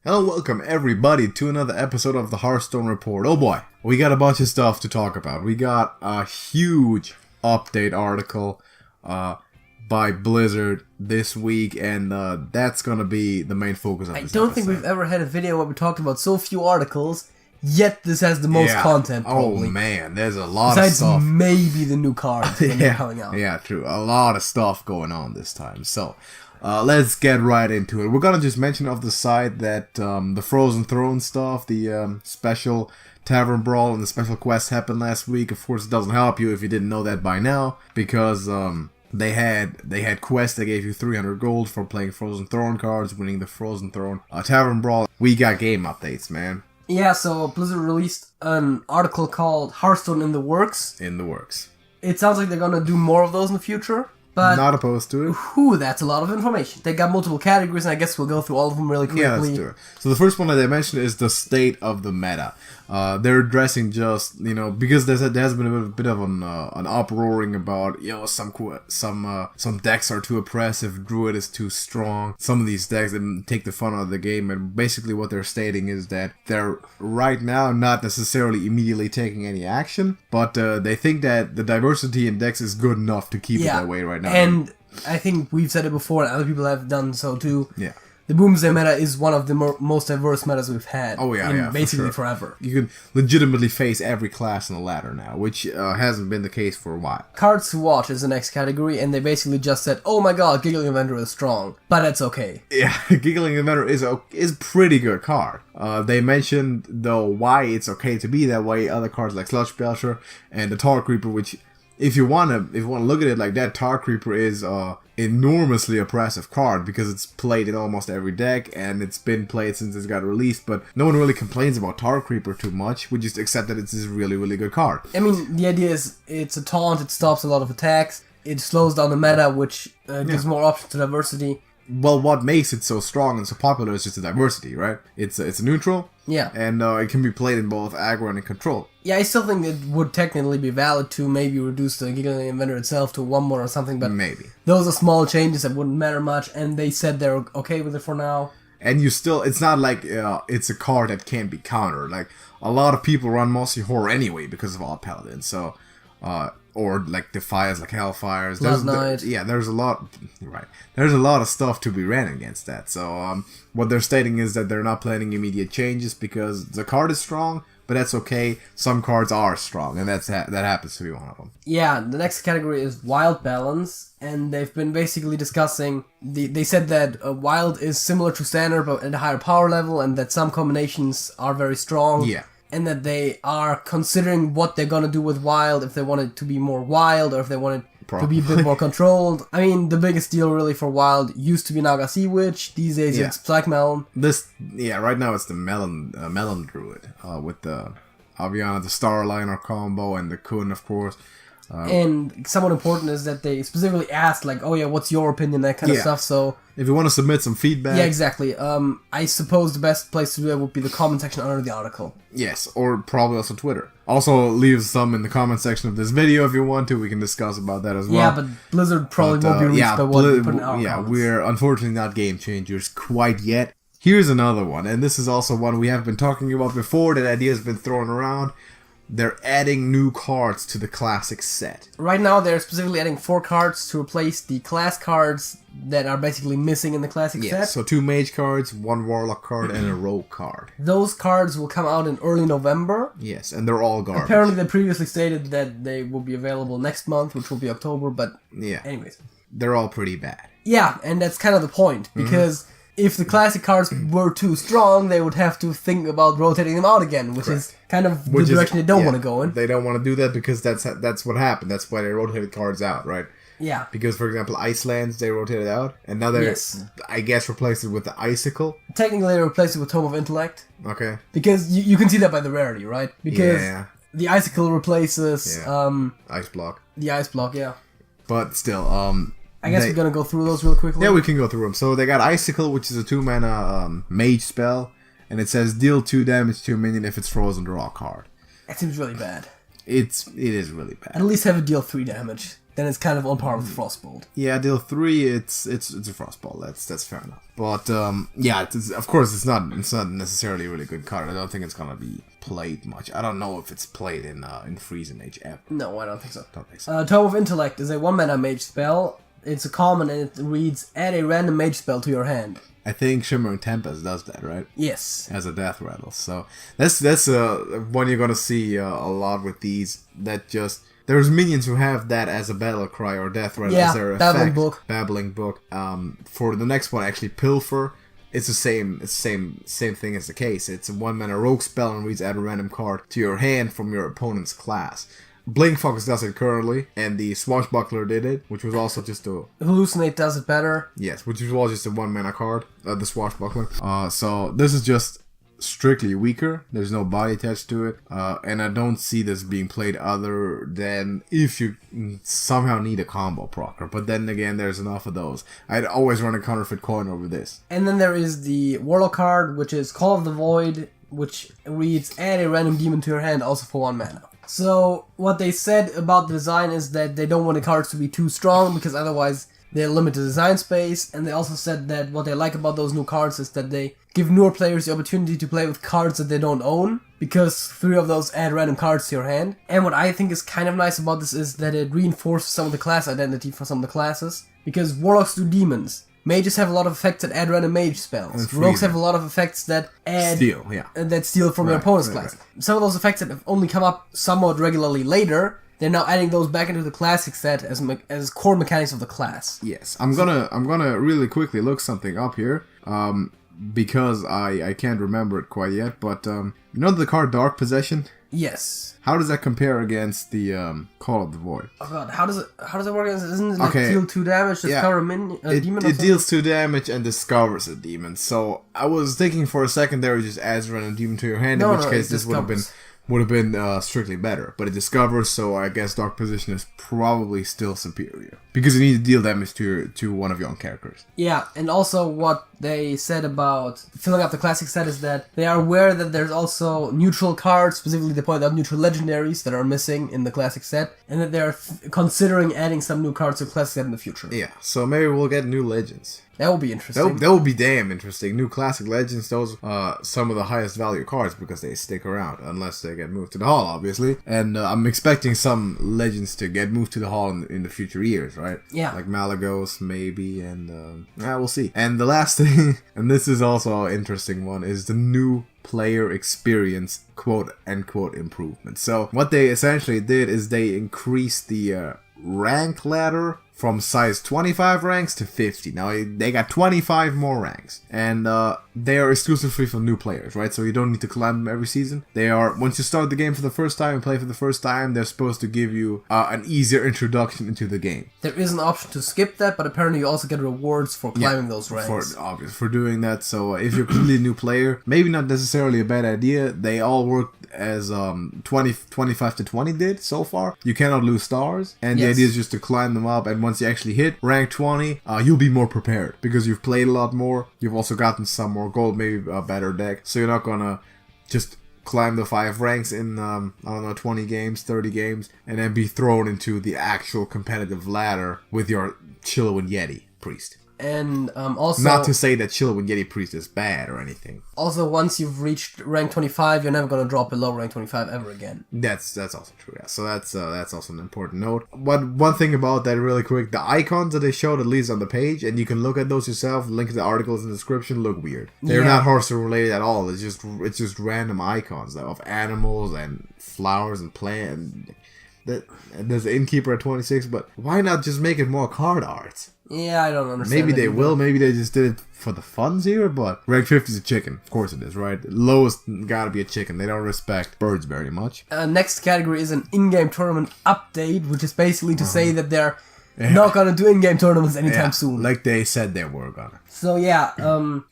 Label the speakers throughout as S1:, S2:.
S1: Hello, welcome everybody to another episode of the Hearthstone Report. Oh boy, we got a bunch of stuff to talk about. We got a huge update article by Blizzard this week, and that's gonna be the main focus of this
S2: I don't think we've ever had a video where we talked about so few articles, yet this has the most content, probably.
S1: Oh man, there's a lot
S2: Besides
S1: of stuff.
S2: maybe the new cards when they're coming out.
S1: Yeah, true. A lot of stuff going on this time. So, let's get right into it. We're gonna just mention off the side that the Frozen Throne stuff, the special Tavern Brawl and the special quest happened last week. Of course, it doesn't help you if you didn't know that by now, because they had quests that gave you 300 gold for playing Frozen Throne cards, winning the Frozen Throne Tavern Brawl. We got game updates, man.
S2: Yeah, so Blizzard released an article called Hearthstone in the Works.
S1: In the works.
S2: It sounds like they're gonna do more of those in the future. But
S1: not opposed to it.
S2: Whew, that's a lot of information. They got multiple categories, and I guess we'll go through all of them really quickly.
S1: Yeah, let's do it. So the first one that they mentioned is the state of the meta. They're addressing just, because there has been a bit of an uproaring about, some decks are too oppressive, Druid is too strong. Some of these decks take the fun out of the game, and basically what they're stating is that they're right now not necessarily immediately taking any action, but they think that the diversity in decks is good enough to keep it that way right now.
S2: And I think we've said it before, and other people have done so too.
S1: Yeah.
S2: The Boomsday meta is one of the most diverse metas we've had.
S1: Oh yeah,
S2: basically
S1: for sure.
S2: forever.
S1: You can legitimately face every class on the ladder now, which hasn't been the case for a while.
S2: Cards to watch is the next category, and they basically just said, "Oh my God, Giggling Inventor is strong, but that's okay."
S1: Yeah, Giggling Inventor is a pretty good card. They mentioned though why it's okay to be that way. Other cards like Sludge Belcher and the Tar Creeper, which if you wanna look at it like that, Tar Creeper is enormously oppressive card because it's played in almost every deck and it's been played since it got released, but no one really complains about Tar Creeper too much. We just accept that it's this really, really good card.
S2: I mean, the idea is it's a taunt, it stops a lot of attacks, it slows down the meta, which gives more options to diversity.
S1: Well, what makes it so strong and so popular is just the diversity, right? It's a neutral.
S2: Yeah.
S1: And it can be played in both aggro and in control.
S2: Yeah, I still think it would technically be valid to maybe reduce the Giggling Inventor itself to 1 more or something, but
S1: maybe.
S2: Those are small changes that wouldn't matter much, and they said they're okay with it for now.
S1: And it's not like it's a card that can't be countered. Like, a lot of people run Mossy Horror anyway because of All Paladins, so... or like Defiance, like Hellfires. There's a lot. Right, there's a lot of stuff to be ran against that. So what they're stating is that they're not planning immediate changes because the card is strong, but that's okay. Some cards are strong, and that happens to be one of them.
S2: Yeah, the next category is Wild Balance, and they've been basically discussing. They said that Wild is similar to Standard, but at a higher power level, and that some combinations are very strong.
S1: Yeah.
S2: And that they are considering what they're gonna do with Wild, if they want it to be more wild, or if they want it to be a bit more controlled. I mean, the biggest deal really for Wild used to be Naga Sea Witch. These days it's Black Melon.
S1: Right now it's the Melon Druid with the Aviana, the Starliner combo, and the Kun, of course.
S2: And somewhat important is that they specifically asked, like, oh yeah, what's your opinion, that kind of stuff, so...
S1: If you want to submit some feedback...
S2: Yeah, exactly. I suppose the best place to do that would be the comment section under the article.
S1: Yes, or probably also Twitter. Also, leave some in the comment section of this video if you want to. We can discuss about that as well.
S2: Yeah, but Blizzard probably won't be reached by what we put in our comments.
S1: We're unfortunately not game changers quite yet. Here's another one, and this is also one we have been talking about before. That idea has been thrown around. They're adding new cards to the classic set.
S2: Right now, they're specifically adding 4 cards to replace the class cards that are basically missing in the classic set.
S1: So 2 mage cards, 1 warlock card, and a rogue card.
S2: Those cards will come out in early November.
S1: Yes, and they're all garbage.
S2: Apparently, they previously stated that they will be available next month, which will be October, but anyways.
S1: They're all pretty bad.
S2: Yeah, and that's kind of the point, because... If the classic cards were too strong, they would have to think about rotating them out again, which is kind of the direction they don't want to go in.
S1: They don't want to do that because that's what happened. That's why they rotated cards out, right?
S2: Yeah.
S1: Because, for example, Icelands, they rotated out, and now they, I guess, replaced it with the Icicle. Technically,
S2: they replaced it with Tome of Intellect.
S1: Okay.
S2: Because you can see that by the rarity, right? Because the Icicle replaces...
S1: Ice Block.
S2: The Ice Block, yeah.
S1: But still,
S2: I guess we're gonna go through those real quickly.
S1: Yeah, we can go through them. So they got Icicle, which is a 2-mana mage spell, and it says deal 2 damage to a minion if it's frozen. Draw a card.
S2: That seems really bad.
S1: It is really bad.
S2: At least have it deal 3 damage. then it's kind of on par with Frostbolt.
S1: Yeah, deal 3, it's a Frostbolt. That's fair enough. But yeah, of course it's not necessarily a really good card. I don't think it's gonna be played much. I don't know if it's played in Freezing Age ever.
S2: No, I don't think so. Tome of Intellect is a 1-mana mage spell. It's a common and it reads, add a random mage spell to your hand.
S1: I think Shimmering Tempest does that, right?
S2: Yes.
S1: As a death rattle. So that's one you're gonna see a lot with these. That just there's minions who have that as a battle cry or death rattle as their effect. Babbling Book. For the next one, actually Pilfer. It's the same thing as the case. It's a 1-mana rogue spell and reads add a random card to your hand from your opponent's class. Blink Fox does it currently, and the Swashbuckler did it, which was also just a...
S2: Hallucinate does it better.
S1: Yes, which was just a 1-mana card, the Swashbuckler. So this is just strictly weaker. There's no body attached to it, and I don't see this being played other than if you somehow need a combo procker. But then again, there's enough of those. I'd always run a counterfeit coin over this.
S2: And then there is the Warlock card, which is Call of the Void, which reads add a random demon to your hand, also for 1 mana. So, what they said about the design is that they don't want the cards to be too strong, because otherwise they limit the design space, and they also said that what they like about those new cards is that they give newer players the opportunity to play with cards that they don't own, because 3 of those add random cards to your hand. And what I think is kind of nice about this is that it reinforces some of the class identity for some of the classes, because Warlocks do demons. Mages have a lot of effects that add random mage spells. Rogues have a lot of effects that add...
S1: Steal, yeah.
S2: That steal from your opponent's class. Right. Some of those effects that have only come up somewhat regularly later, they're now adding those back into the classic set as core mechanics of the class.
S1: Yes, I'm gonna really quickly look something up here, because I can't remember it quite yet, but you know the card Dark Possession?
S2: Yes.
S1: How does that compare against the Call of the Void?
S2: Oh god, how does it work against? Isn't it like deal 2 damage, discover a demon?
S1: It deals 2 damage and discovers a demon. So I was thinking for a second there, it just adds a random demon to your hand. In which case this would have been strictly better. But it discovers, so I guess Dark Position is probably still superior because you need to deal damage to one of your own characters.
S2: Yeah, and also what they said about filling up the classic set is that they are aware that there's also neutral cards, specifically they point out neutral legendaries that are missing in the classic set, and that they're considering adding some new cards to the classic set in the future.
S1: Yeah, so maybe we'll get new legends.
S2: That would be interesting.
S1: That would be damn interesting. New classic legends, those some of the highest value cards because they stick around, unless they get moved to the hall, obviously. And I'm expecting some legends to get moved to the hall in the future years, right?
S2: Yeah.
S1: Like Malagos, maybe, and we'll see. And the last thing, and this is also an interesting one, is the new player experience quote-unquote improvement. So what they essentially did is they increased the rank ladder from size 25 ranks to 50. Now they got 25 more ranks, and they are exclusively for new players, right? So you don't need to climb them every season. They are, once you start the game for the first time and play for the first time, they're supposed to give you an easier introduction into the game.
S2: There is an option to skip that, but apparently you also get rewards for climbing those ranks.
S1: For doing that. So if you're a completely new player, maybe not necessarily a bad idea. They all work as 25 to 20 did so far. You cannot lose stars, and the idea is just to climb them up, and once you actually hit rank 20, you'll be more prepared because you've played a lot more. You've also gotten some more gold, maybe a better deck, so you're not gonna just climb the 5 ranks in 20 games, 30 games, and then be thrown into the actual competitive ladder with your Chillowin Yeti priest.
S2: And also,
S1: not to say that Chillowin Yeti priest is bad or anything.
S2: Also, once you've reached rank 25, you're never gonna drop below rank 25 ever again.
S1: That's also true. Yeah. So that's also an important note. One thing about that, really quick, the icons that they showed, at least on the page, and you can look at those yourself. Link to the articles in the description. Look weird. They're not Hearthstone related at all. It's just random icons of animals and flowers and plants. There's an innkeeper at 26, but why not just make it more card art?
S2: Yeah, I don't understand.
S1: Maybe they will. Maybe they just did it for the funds here, but rank 50 is a chicken. Of course it is, right? Lowest gotta be a chicken. They don't respect birds very much.
S2: Next category is an in-game tournament update, which is basically to say that they're not gonna do in-game tournaments anytime soon.
S1: Like they said they were gonna.
S2: So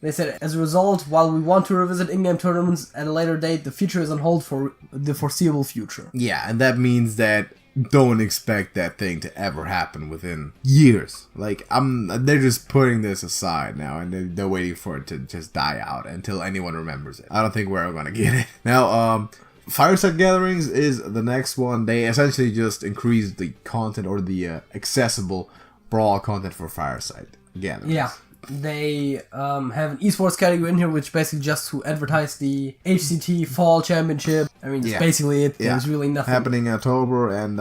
S2: they said, as a result, while we want to revisit in-game tournaments at a later date, the future is on hold for the foreseeable future.
S1: Yeah, and that means that don't expect that thing to ever happen within years. Like, they're just putting this aside now, and they're waiting for it to just die out until anyone remembers it. I don't think we're ever gonna get it. Now, Fireside Gatherings is the next one. They essentially just increased the content or the accessible brawl content for Fireside Gatherings.
S2: Yeah. They have an eSports category in here, which basically just to advertise the HCT Fall Championship. I mean, that's basically it. There's really nothing.
S1: Happening in October, and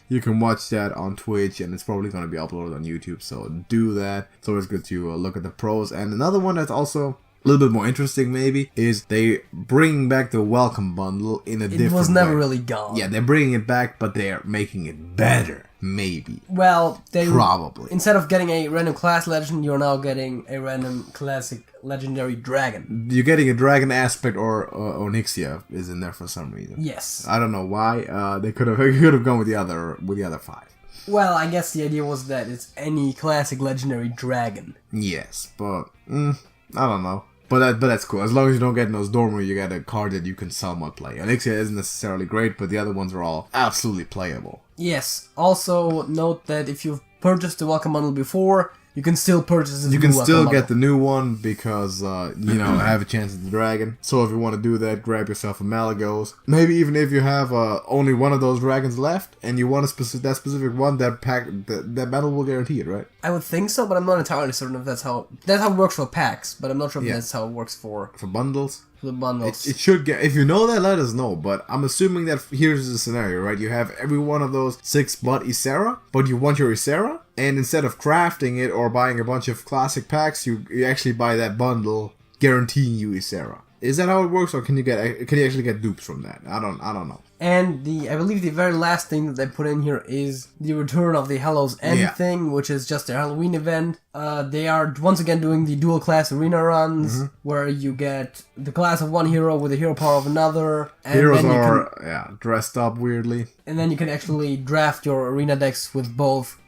S1: you can watch that on Twitch, and it's probably going to be uploaded on YouTube, so do that. It's always good to look at the pros. And another one that's also a little bit more interesting, maybe, is they bring back the Welcome Bundle in a different way.
S2: It was never really gone.
S1: Yeah, they're bringing it back, but they're making it better. Maybe.
S2: Well,
S1: probably.
S2: Instead of getting a random class legend, you're now getting a random classic legendary dragon.
S1: You're getting a dragon aspect, or Onyxia is in there for some reason.
S2: Yes.
S1: I don't know why. They could have gone with the other 5.
S2: Well, I guess the idea was that it's any classic legendary dragon.
S1: Yes, but I don't know. But that's cool. As long as you don't get Nosdormu, you get a card that you can somewhat play. Onyxia isn't necessarily great, but the other ones are all absolutely playable.
S2: Yes. Also, note that if you've purchased the Welcome Bundle before, you can still purchase the new Welcome Bundle. You can still
S1: get the new one because, have a chance at the dragon. So if you want to do that, grab yourself a Malagos. Maybe even if you have only one of those dragons left and you want that specific one, that battle will guarantee it, right?
S2: I would think so, but I'm not entirely certain if that's how it works for packs. But I'm not sure if that's how it works for
S1: bundles.
S2: For the bundles.
S1: It should get. If you know that, let us know. But I'm assuming that here's the scenario, right? You have every one of those 6 but Ysera, but you want your Ysera, and instead of crafting it or buying a bunch of classic packs, you actually buy that bundle guaranteeing you Ysera. Is that how it works, or can you actually get dupes from that? I don't know.
S2: And I believe the very last thing that they put in here is the return of the Hallows End thing, which is just a Halloween event. They are once again doing the dual class arena runs, where you get the class of one hero with the hero power of another. And
S1: heroes are dressed up weirdly.
S2: And then you can actually draft your arena decks with both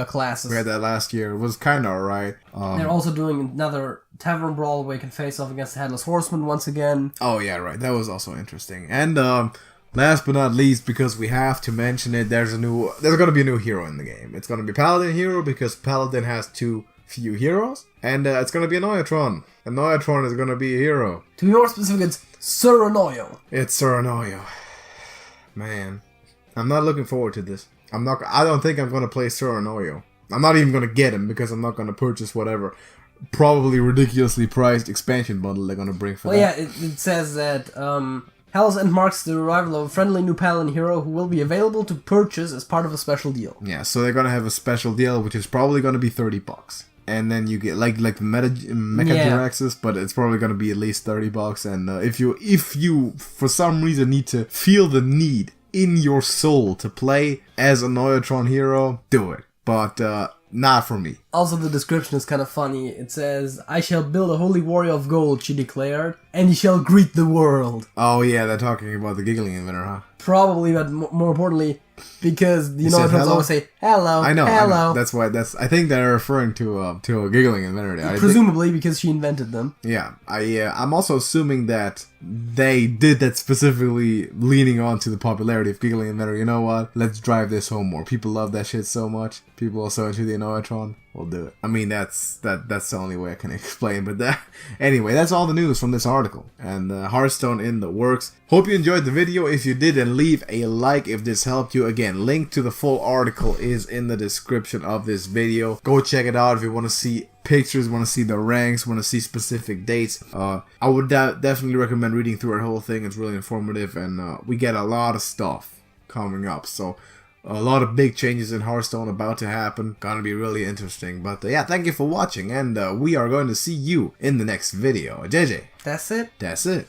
S2: classes.
S1: We had that last year. It was kind of alright.
S2: They're also doing another Tavern Brawl where you can face off against the Headless Horseman once again.
S1: Oh yeah, right. That was also interesting. And last but not least, because we have to mention it, there's going to be a new hero in the game. It's going to be Paladin hero because Paladin has too few heroes. And it's going to be a Noyatron. And Noyatron is going to be a hero.
S2: To be more specific, it's Sir Anoyo.
S1: It's Sir Anoyo. Man, I'm not looking forward to this. I don't think I'm going to play Sir Anoyo. I'm not even going to get him because I'm not going to purchase whatever probably ridiculously priced expansion bundle they're going to bring for that.
S2: Yeah, it says that Hell's End marks the arrival of a friendly new Paladin hero who will be available to purchase as part of a special deal.
S1: Yeah, so they're going to have a special deal, which is probably going to be $30. And then you get like the Mecha Jiraxis, but it's probably going to be at least $30. And if you for some reason need to feel the need in your soul to play as a Noyatron hero, do it. But not for me.
S2: Also, the description is kind of funny. It says, "I shall build a holy warrior of gold," she declared, "and he shall greet the world."
S1: Oh yeah, they're talking about the giggling inventor, huh?
S2: Probably, but more importantly, because the Noyatrons always say hello.
S1: I know.
S2: Hello.
S1: That's why. I think they're referring to a giggling inventor.
S2: Presumably, because she invented them.
S1: Yeah, I'm also assuming that they did that specifically leaning on to the popularity of giggling inventor. You know what? Let's drive this home more. People love that shit so much. People are so into the Noyatron. We'll do it. I mean, that's the only way I can explain. But anyway, that's all the news from this article. And Hearthstone in the works. Hope you enjoyed the video. If you did, then leave a like if this helped you. Again, link to the full article is in the description of this video. Go check it out if you want to see pictures, want to see the ranks, want to see specific dates. I would definitely recommend reading through the whole thing. It's really informative, and we get a lot of stuff coming up. So a lot of big changes in Hearthstone about to happen. Gonna be really interesting. But yeah, thank you for watching, and we are going to see you in the next video. JJ.
S2: That's it.
S1: That's it.